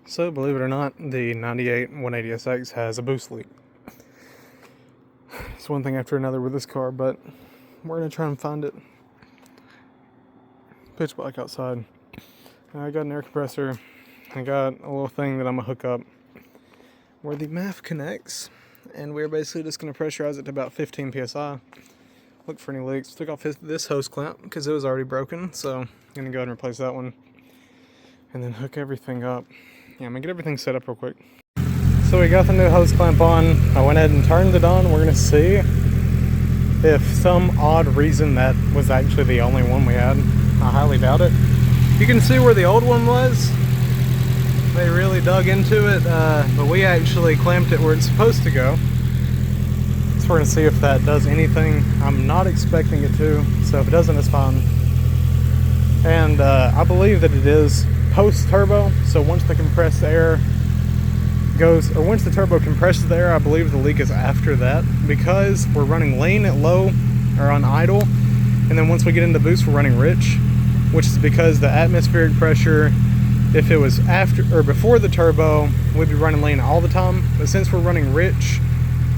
So, believe it or not, the 98 180SX has a boost leak. It's one thing after another with this car, but we're going to try and find it. Pitch black outside. I got an air compressor. I got a little thing that I'm going to hook up where the MAF connects, and we're basically just going to pressurize it to about 15 psi. Look for any leaks. Took off this hose clamp because it was already broken, so I'm going to go ahead and replace that one. And then hook everything up. Yeah, I'm going to get everything set up real quick. So we got the new hose clamp on. I went ahead and turned it on. We're going to see if some odd reason that was actually the only one we had. I highly doubt it. You can see where the old one was. They really dug into it, but we actually clamped it where it's supposed to go. So we're going to see if that does anything. I'm not expecting it to, so if it doesn't, it's fine. And I believe that it is post-turbo, so once the compressed air goes, or once the turbo compresses the air, I believe the leak is after that, because we're running lane at low, or on idle, and then once we get into boost, we're running rich, which is because the atmospheric pressure, if it was after or before the turbo, we'd be running lane all the time, but since we're running rich,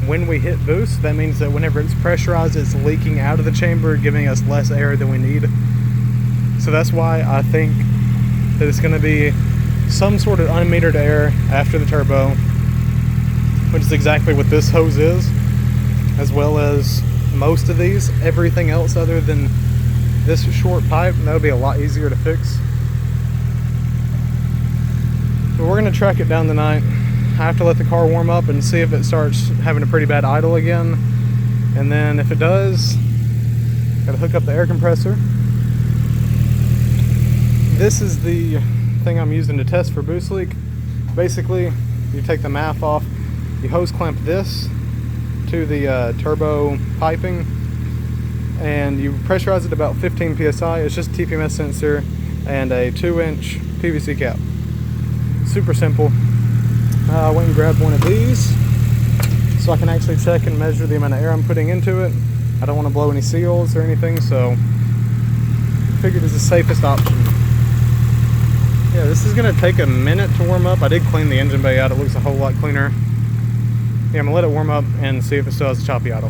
when we hit boost, that means that whenever it's pressurized, it's leaking out of the chamber, giving us less air than we need. So that's why I think that it's going to be some sort of unmetered air after the turbo, which is exactly what this hose is, as well as most of these. Everything else other than this short pipe, that would be a lot easier to fix. But we're going to track it down tonight. I have to let the car warm up and see if it starts having a pretty bad idle again, and then if it does, got to hook up the air compressor. This is the thing I'm using to test for boost leak. Basically, you take the MAF off, you hose clamp this to the turbo piping, and you pressurize it about 15 psi. It's just a TPMS sensor and a 2-inch PVC cap. Super simple. I went and grabbed one of these so I can actually check and measure the amount of air I'm putting into it. I don't want to blow any seals or anything, so I figured it's the safest option. Yeah, this is going to take a minute to warm up. I did clean the engine bay out. It looks a whole lot cleaner. Yeah, I'm going to let it warm up and see if it still has a choppy idle.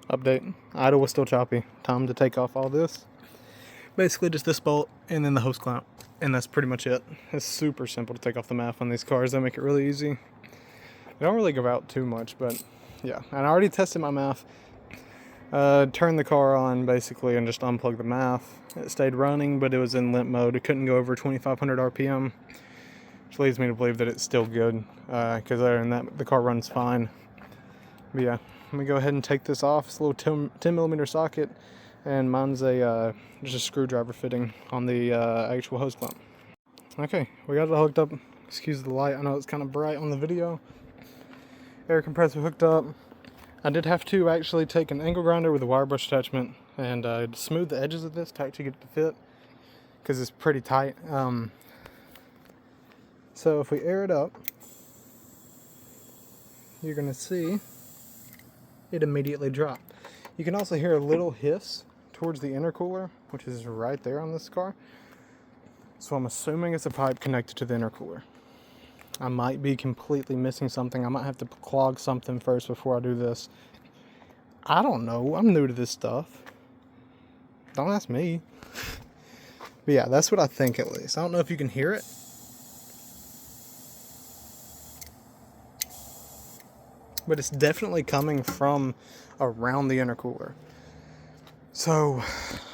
Update. Idle was still choppy. Time to take off all this. Basically just this bolt and then the hose clamp. And that's pretty much it. It's super simple to take off the MAF on these cars. They make it really easy. They don't really go out too much, but yeah. And I already tested my MAF. Turned the car on basically and just unplugged the MAF. It stayed running, but it was in limp mode. It couldn't go over 2,500 RPM, which leads me to believe that it's still good, because other than that, the car runs fine. But yeah, let me go ahead and take this off. It's a little 10 millimeter socket, and mine's just a screwdriver fitting on the actual hose clamp. Okay, we got it hooked up. Excuse the light, I know it's kind of bright on the video. Air compressor hooked up. I did have to actually take an angle grinder with a wire brush attachment and smooth the edges of this to actually get it to fit, because it's pretty tight. So if we air it up, you're going to see it immediately drop. You can also hear a little hiss towards the intercooler, which is right there on this car. So I'm assuming it's a pipe connected to the intercooler. I might be completely missing something. I might have to clog something first before I do this. I don't know. I'm new to this stuff. Don't ask me. But yeah, that's what I think at least. I don't know if you can hear it. But it's definitely coming from around the intercooler. So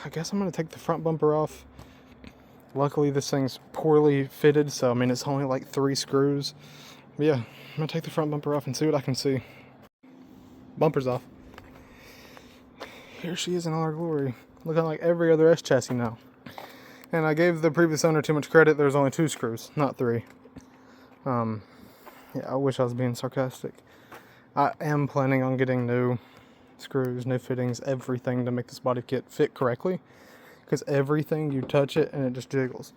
I guess I'm going to take the front bumper off. Luckily this thing's poorly fitted, so I mean it's only like 3 screws. But yeah, I'm going to take the front bumper off and see what I can see. Bumper's off. Here she is in all her glory. Looking like every other S chassis now. And I gave the previous owner too much credit. There's only 2 screws, not 3. Yeah, I wish I was being sarcastic. I am planning on getting new screws, new fittings, everything to make this body kit fit correctly. Because everything, you touch it and it just jiggles.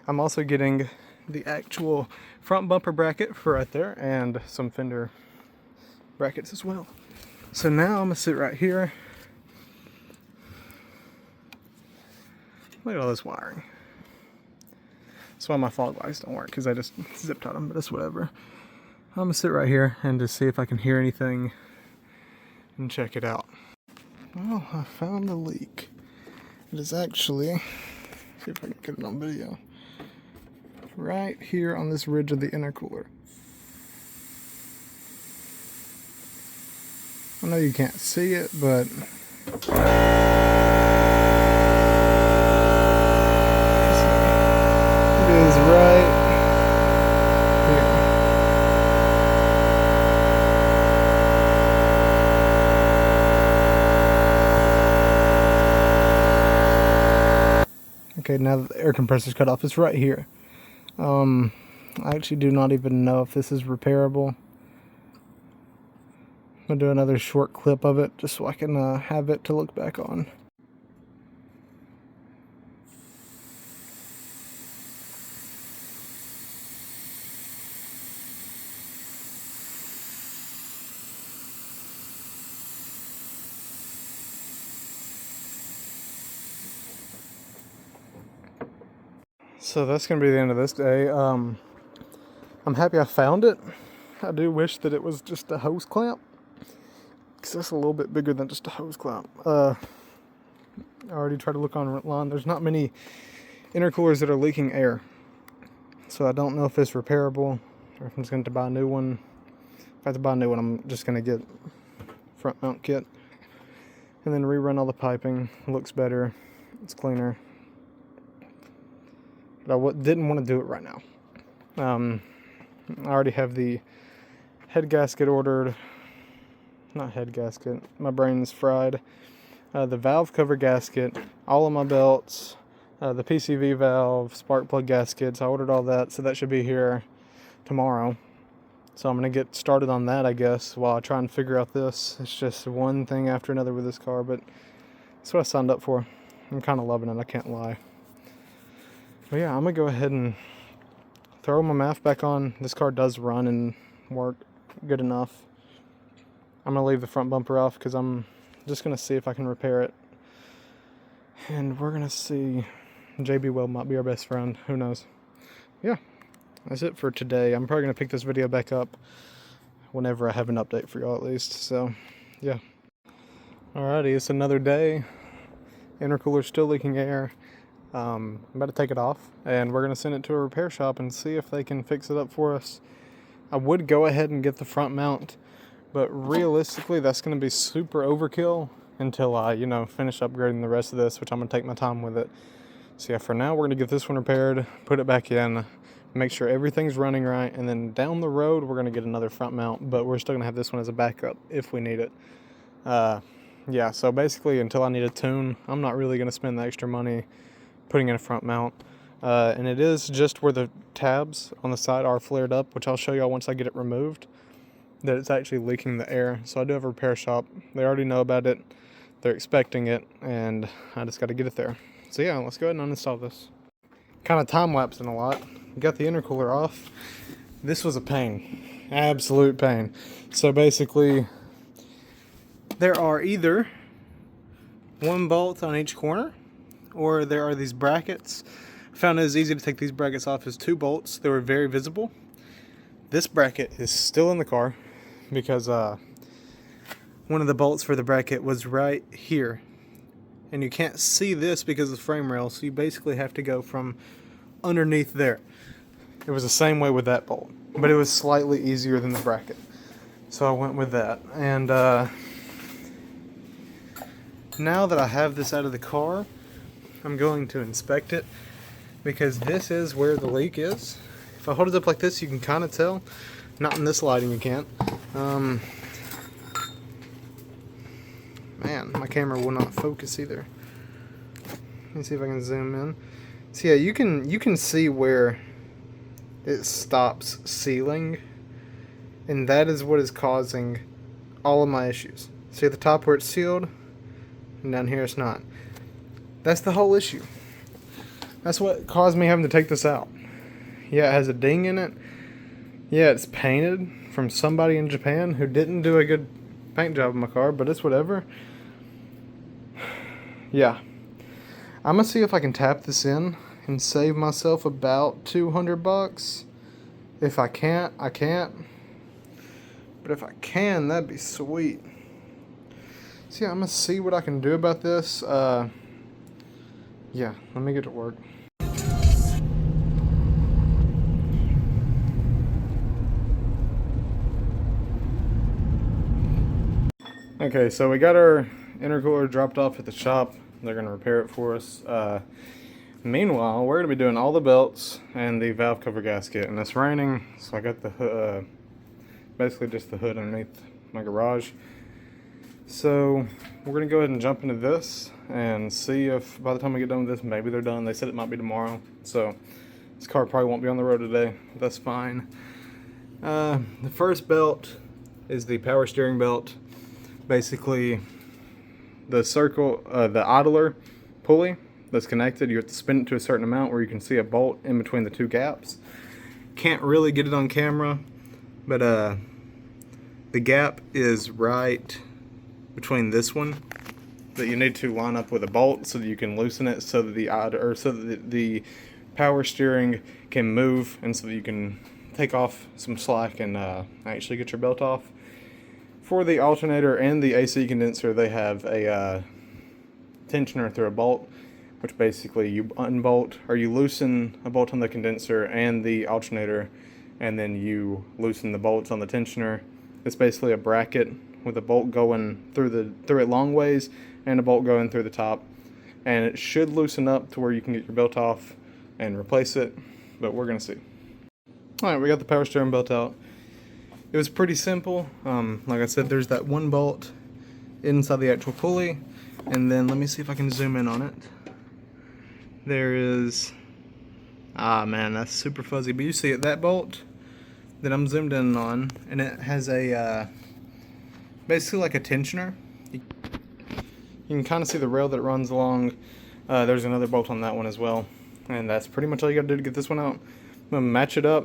I'm also getting the actual front bumper bracket for right there and some fender brackets as well. So now I'm going to sit right here. Look at all this wiring. That's why my fog lights don't work, because I just zip tied them, but it's whatever. I'm gonna sit right here and just see if I can hear anything and check it out. Well, I found the leak. It is actually, see if I can get it on video, right here on this ridge of the intercooler. I know you can't see it, but it is right here. Okay, now that the air compressor's cut off, it's right here. I actually do not even know if this is repairable. I'm gonna do another short clip of it just so I can have it to look back on. So that's gonna be the end of this day. I'm happy I found it. I do wish that it was just a hose clamp, because that's a little bit bigger than just a hose clamp. I already tried to look online. There's not many intercoolers that are leaking air, so I don't know if it's repairable or if I'm just going to buy a new one. If I have to buy a new one, I'm just going to get front mount kit and then rerun all the piping. It looks better, it's cleaner, but I didn't want to do it right now. I already have the head gasket ordered. Not head gasket, my brain's fried. The valve cover gasket, all of my belts, the PCV valve, spark plug gaskets. I ordered all that, so that should be here tomorrow. So I'm going to get started on that, I guess, while I try and figure out this. It's just one thing after another with this car, but that's what I signed up for. I'm kind of loving it, I can't lie. But yeah, I'm going to go ahead and throw my MAF back on. This car does run and work good enough. I'm going to leave the front bumper off because I'm just going to see if I can repair it. And we're going to see. JB Weld might be our best friend. Who knows? Yeah, that's it for today. I'm probably going to pick this video back up whenever I have an update for y'all at least. So, yeah. Alrighty, it's another day. Intercooler's still leaking air. I'm about to take it off, and we're going to send it to a repair shop and see if they can fix it up for us. I would go ahead and get the front mount, but realistically, that's going to be super overkill until I, finish upgrading the rest of this, which I'm going to take my time with it. So yeah, for now, we're going to get this one repaired, put it back in, make sure everything's running right, and then down the road, we're going to get another front mount, but we're still going to have this one as a backup if we need it. Yeah, so basically, until I need a tune, I'm not really going to spend the extra money putting in a front mount. And it is just where the tabs on the side are flared up, which I'll show y'all once I get it removed, that it's actually leaking the air. So I do have a repair shop. They already know about it. They're expecting it, and I just got to get it there. So yeah, let's go ahead and uninstall this. Kind of time-lapsing a lot. Got the intercooler off. This was a pain. Absolute pain. So basically, there are either one bolt on each corner, or there are these brackets. I found it was easy to take these brackets off as 2 bolts. They were very visible. This bracket is still in the car because one of the bolts for the bracket was right here. And you can't see this because of the frame rail, so you basically have to go from underneath there. It was the same way with that bolt, but it was slightly easier than the bracket. So I went with that. And now that I have this out of the car, I'm going to inspect it, because this is where the leak is. If I hold it up like this, you can kind of tell. Not in this lighting, you can't. Man, my camera will not focus either. Let me see if I can zoom in. So yeah, you can see where it stops sealing, and that is what is causing all of my issues. See at the top where it's sealed, and down here it's not. That's the whole issue. That's what caused me having to take this out. Yeah, it has a ding in it. Yeah, it's painted from somebody in Japan who didn't do a good paint job on my car, but it's whatever. Yeah. I'm going to see if I can tap this in and save myself about 200 bucks. If I can't, I can't. But if I can, that'd be sweet. So yeah, I'm gonna see what I can do about this. Yeah, let me get to work. Okay, so we got our intercooler dropped off at the shop. They're gonna repair it for us. Meanwhile, we're gonna be doing all the belts and the valve cover gasket, and it's raining, so I got the basically just the hood underneath my garage. So we're gonna go ahead and jump into this and see if by the time we get done with this, maybe they're done. They said it might be tomorrow, so this car probably won't be on the road today. That's fine. The first belt is the power steering belt. Basically, the circle, the idler pulley that's connected, you have to spin it to a certain amount where you can see a bolt in between the two gaps. Can't really get it on camera, but the gap is right between this one that you need to line up with a bolt so that you can loosen it so that the power steering can move and so that you can take off some slack and actually get your belt off. For the alternator and the AC condenser, they have a tensioner through a bolt, which basically you unbolt or you loosen a bolt on the condenser and the alternator, and then you loosen the bolts on the tensioner. It's basically a bracket with a bolt going through it long ways and a bolt going through the top, and it should loosen up to where you can get your belt off and replace it, but we're gonna see. Alright, we got the power steering belt out. It was pretty simple. Like I said, there's that one bolt inside the actual pulley, and then let me see if I can zoom in on it. There is, man, that's super fuzzy, but you see it, that bolt that I'm zoomed in on, and it has a basically like a tensioner. You can kind of see the rail that it runs along. There's another bolt on that one as well, and that's pretty much all you gotta do to get this one out. I'm gonna match it up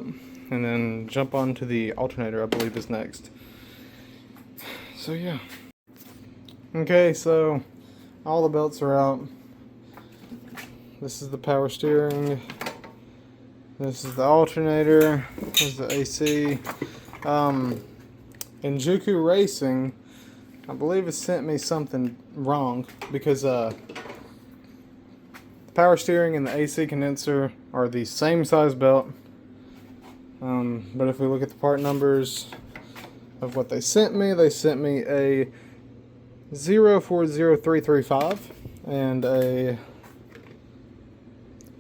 and then jump onto the alternator, I believe is next. So yeah. Okay, so all the belts are out. This is the power steering. This is the alternator. This is the AC. Intercooler Racing, I believe, has sent me something wrong because the power steering and the AC condenser are the same size belt. But if we look at the part numbers of what they sent me a 040335 and a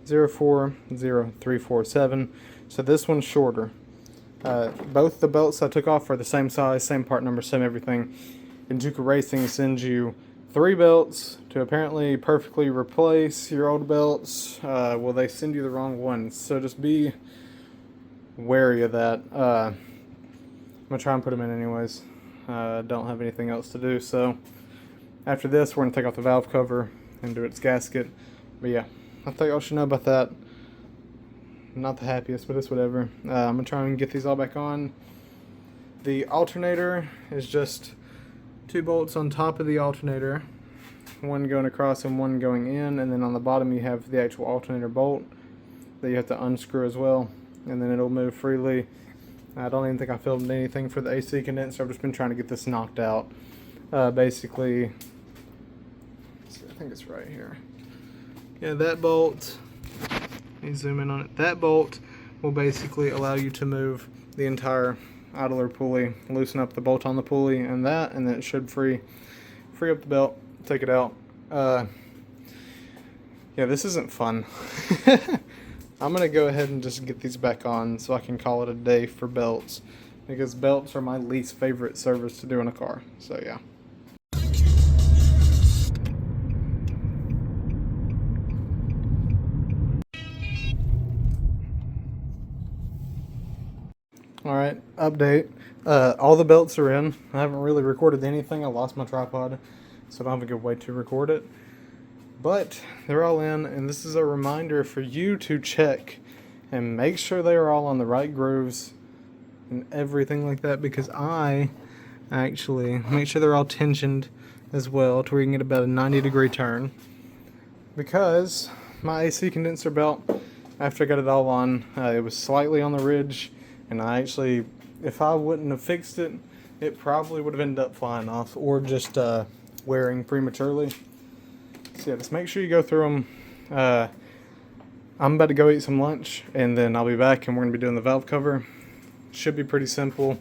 040347. So this one's shorter. Both the belts I took off are the same size, same part number, same everything. Intercooler Racing sends you 3 belts to apparently perfectly replace your old belts. Well, they send you the wrong ones, so just be wary of that. I'm gonna try and put them in anyways. Don't have anything else to do, so after this we're gonna take off the valve cover and do its gasket. But yeah, I thought y'all should know about that. Not the happiest, but it's whatever. I'm gonna try and get these all back on. The alternator is just 2 bolts on top of the alternator, one going across and one going in, and then on the bottom you have the actual alternator bolt that you have to unscrew as well, and then it'll move freely. I don't even think I filmed anything for the AC condenser. I've just been trying to get this knocked out. Basically, I think it's right here. Yeah, that bolt, let me zoom in on it. That bolt will basically allow you to move the entire idler pulley, loosen up the bolt on the pulley and then it should free up the belt, take it out. Yeah, this isn't fun. I'm gonna go ahead and just get these back on so I can call it a day for belts, because belts are my least favorite service to do in a car. So yeah. Alright, update. All the belts are in. I haven't really recorded anything. I lost my tripod, so I don't have a good way to record it. But they're all in, and this is a reminder for you to check and make sure they are all on the right grooves and everything like that, because I actually make sure they're all tensioned as well to where you can get about a 90-degree turn. Because my AC condenser belt, after I got it all on, it was slightly on the ridge, and I actually, if I wouldn't have fixed it, it probably would have ended up flying off or just wearing prematurely. So yeah, just make sure you go through them. I'm about to go eat some lunch, and then I'll be back, and we're going to be doing the valve cover. Should be pretty simple.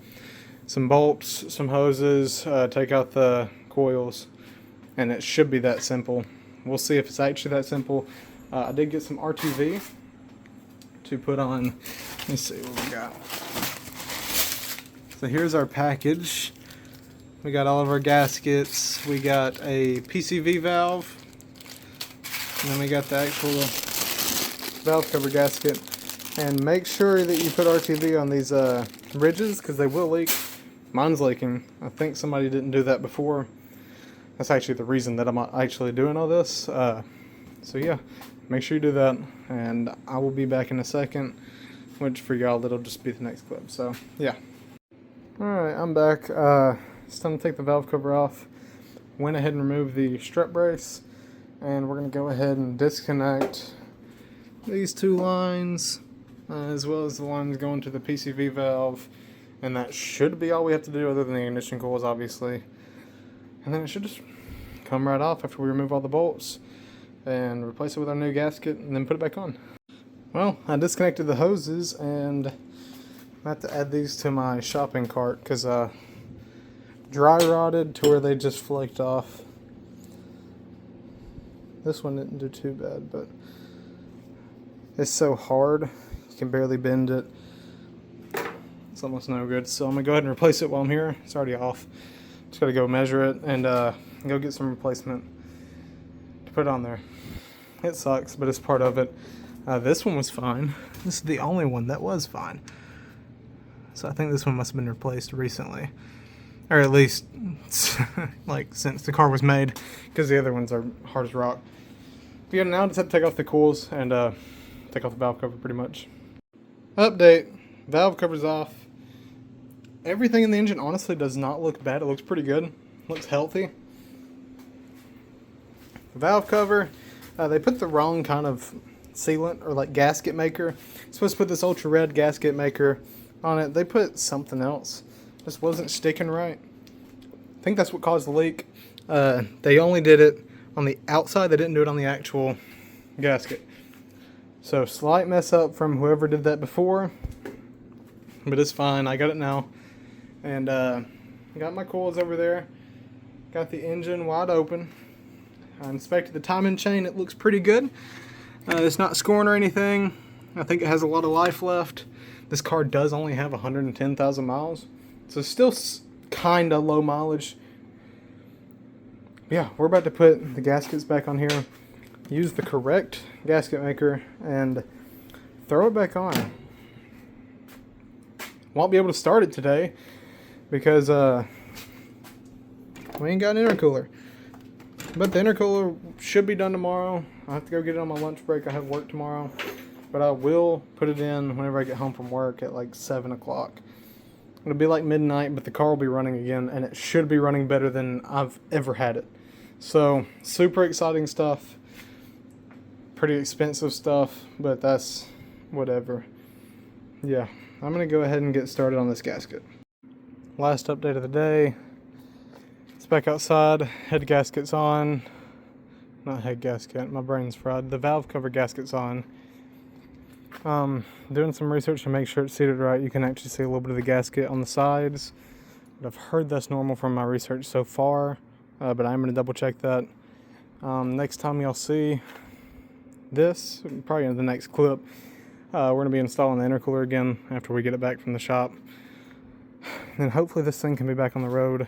Some bolts, some hoses, take out the coils, and it should be that simple. We'll see if it's actually that simple. I did get some RTV to put on. Let's see what we got. So here's our package. We got all of our gaskets. We got a PCV valve, and then we got the actual valve cover gasket. And make sure that you put RTV on these ridges, because they will leak. Mine's leaking. I think somebody didn't do that before. That's actually the reason that I'm actually doing all this. So yeah, make sure you do that, and I will be back in a second, which for y'all that'll just be the next clip. So yeah. Alright, I'm back. It's time to take the valve cover off. Went ahead and removed the strut brace, and we're going to go ahead and disconnect these two lines, as well as the lines going to the PCV valve. And that should be all we have to do, other than the ignition coils, obviously. And then it should just come right off after we remove all the bolts and replace it with our new gasket, and then put it back on. Well, I disconnected the hoses, and I have to add these to my shopping cart because dry rotted to where they just flaked off. This one didn't do too bad, but it's so hard you can barely bend it. It's almost no good, so I'm gonna go ahead and replace it while I'm here. It's already off. Just gotta go measure it and go get some replacement to put on there. It sucks, but it's part of it. This one was fine. This is the only one that was fine. So I think this one must have been replaced recently, or at least like since the car was made, because the other ones are hard as rock. But yeah, now I just have to take off the coils and take off the valve cover pretty much. Update: valve cover's off. Everything in the engine honestly does not look bad. It looks pretty good. It looks healthy. The valve cover, they put the wrong kind of sealant or like gasket maker. Supposed to put this ultra red gasket maker on it. They put something else. Just wasn't sticking right. I think that's what caused the leak. They only did it on the outside. They didn't do it on the actual gasket. So slight mess up from whoever did that before, but it's fine. I got it now. And got my coils over there. Got the engine wide open. I inspected the timing chain. It looks pretty good. It's not scoring or anything. I think it has a lot of life left. This car does only have 110,000 miles. So still kind of low mileage. Yeah, we're about to put the gaskets back on here. Use the correct gasket maker and throw it back on. Won't be able to start it today because we ain't got an intercooler. But the intercooler should be done tomorrow. I have to go get it on my lunch break. I have work tomorrow. But I will put it in whenever I get home from work at like 7 o'clock. It'll be like midnight, but the car will be running again, and it should be running better than I've ever had it. So, super exciting stuff. Pretty expensive stuff, but that's whatever. Yeah, I'm going to go ahead and get started on this gasket. Last update of the day. It's back outside. Head gasket's on. Not head gasket, my brain's fried. The valve cover gasket's on. Doing some research to make sure it's seated right. You can actually see a little bit of the gasket on the sides. But I've heard that's normal from my research so far. But I'm going to double check that. Next time y'all see this, probably in the next clip, we're going to be installing the intercooler again after we get it back from the shop. And hopefully this thing can be back on the road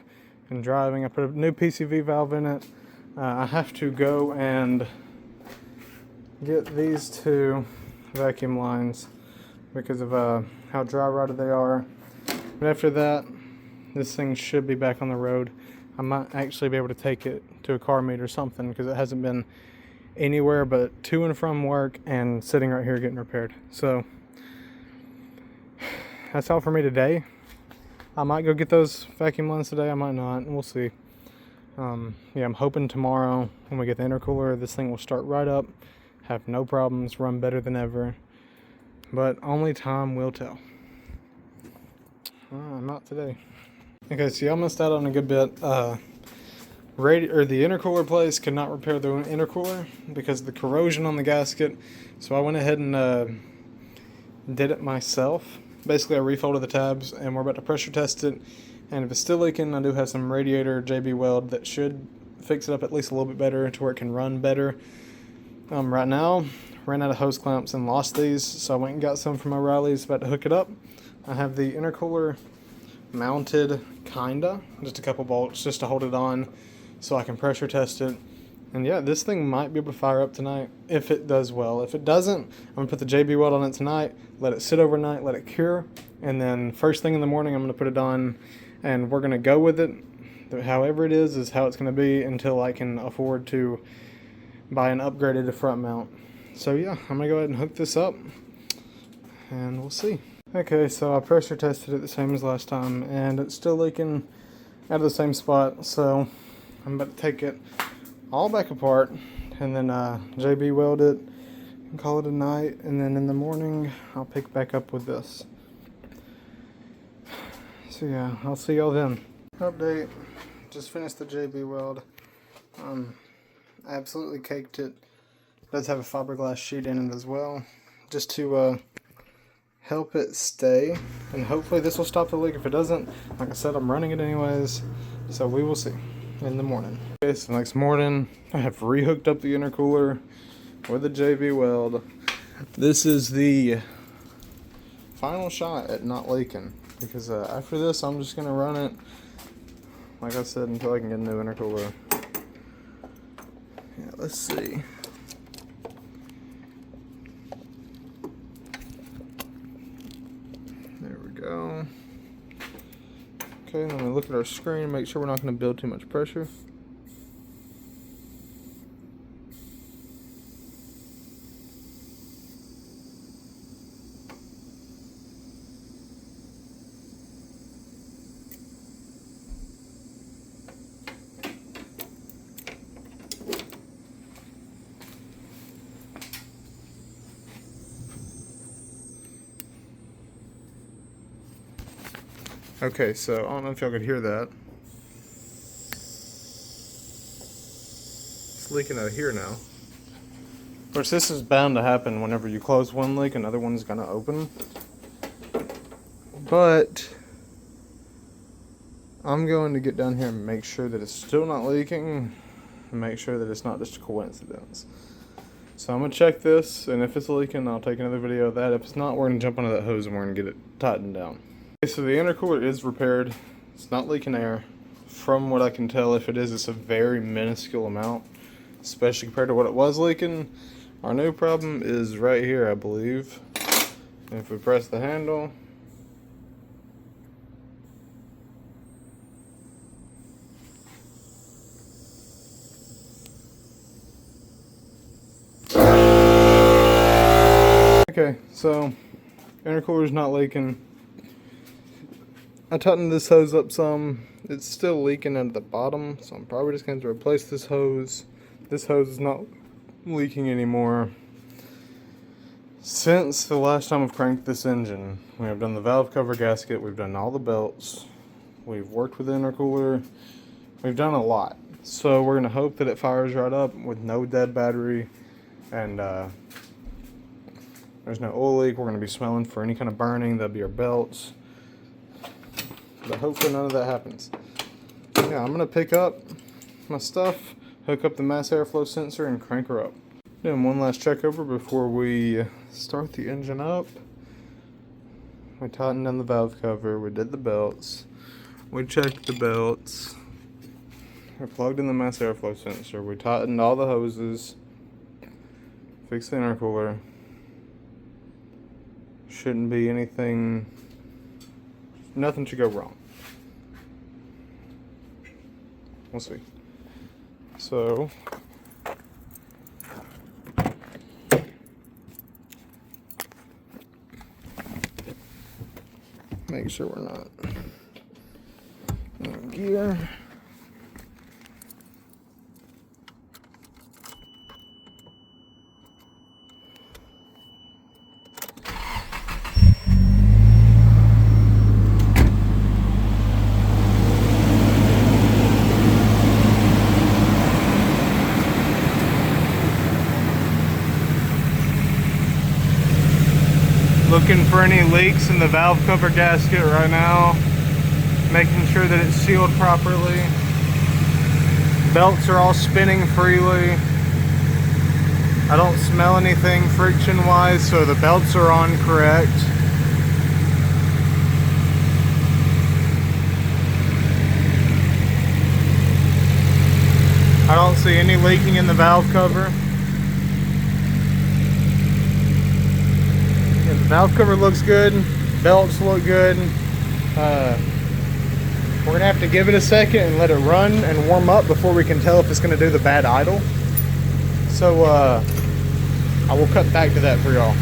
and driving. I put a new PCV valve in it. I have to go and get these two vacuum lines because of how dry rotted they are. But after that, this thing should be back on the road. I might actually be able to take it to a car meet or something because it hasn't been anywhere but to and from work and sitting right here getting repaired. So that's all for me today. I might go get those vacuum lines today. I might not. We'll see. Yeah, I'm hoping tomorrow when we get the intercooler, this thing will start right up, have no problems, run better than ever. But only time will tell. Not today. Okay, so y'all missed out on a good bit. The intercooler place could not repair the intercooler because of the corrosion on the gasket. So I went ahead and did it myself. Basically, I refolded the tabs, and we're about to pressure test it. And if it's still leaking, I do have some radiator JB Weld that should fix it up at least a little bit better to where it can run better. Right now, ran out of hose clamps and lost these, so I went and got some from O'Reilly's, about to hook it up. I have the intercooler mounted, kinda, just a couple bolts just to hold it on so I can pressure test it. And yeah, this thing might be able to fire up tonight if it does well. If it doesn't, I'm gonna put the JB Weld on it tonight, let it sit overnight, let it cure, and then first thing in the morning I'm gonna put it on, and we're gonna go with it. However it is how it's gonna be until I can afford to buy an upgraded front mount. So yeah, I'm gonna go ahead and hook this up and we'll see. Okay, so I pressure tested it the same as last time and it's still leaking out of the same spot, so I'm about to take it all back apart and then JB weld it and call it a night, and then in the morning I'll pick back up with this. So yeah, I'll see y'all then. Update, just finished the JB weld. Absolutely caked it. Does have a fiberglass sheet in it as well, just to help it stay, and hopefully this will stop the leak. If it doesn't, like I said, I'm running it anyways, so we will see in the morning. Okay, so next morning I have rehooked up the intercooler with the JB weld. This is the final shot at not leaking, because after this I'm just gonna run it, like I said, until I can get a new intercooler. Yeah, let's see. There we go. Okay, let me look at our screen, make sure we're not going to build too much pressure. Okay, so I don't know if y'all could hear that. It's leaking out of here now. Of course, this is bound to happen whenever you close one leak, another one's gonna open. But I'm going to get down here and make sure that it's still not leaking, and make sure that it's not just a coincidence. So I'm gonna check this, and if it's leaking, I'll take another video of that. If it's not, we're gonna jump onto that hose and we're gonna get it tightened down. Okay, so the intercooler is repaired. It's not leaking air. From what I can tell, if it is, it's a very minuscule amount, especially compared to what it was leaking. Our new problem is right here, I believe. If we press the handle, okay, so intercooler's not leaking. I tightened this hose up some. It's still leaking at the bottom, so I'm probably just going to replace this hose. This hose is not leaking anymore. Since the last time I've cranked this engine, we have done the valve cover gasket, we've done all the belts, we've worked with the intercooler, we've done a lot. So we're going to hope that it fires right up with no dead battery, and there's no oil leak. We're going to be smelling for any kind of burning. That'll be our belts. But hopefully none of that happens. Yeah, I'm going to pick up my stuff, hook up the mass airflow sensor, and crank her up. Doing one last check over before we start the engine up. We tightened down the valve cover, we did the belts, we checked the belts, we plugged in the mass airflow sensor, we tightened all the hoses, fixed the intercooler. Shouldn't be anything, nothing should go wrong. We'll see. So, make sure we're not in gear. Looking for any leaks in the valve cover gasket right now. Making sure that it's sealed properly. Belts are all spinning freely. I don't smell anything friction wise, so the belts are on correct. I don't see any leaking in the valve cover. Yeah, the valve cover looks good. Belts look good. We're gonna have to give it a second and let it run and warm up before we can tell if it's gonna do the bad idle. So I will cut back to that for y'all.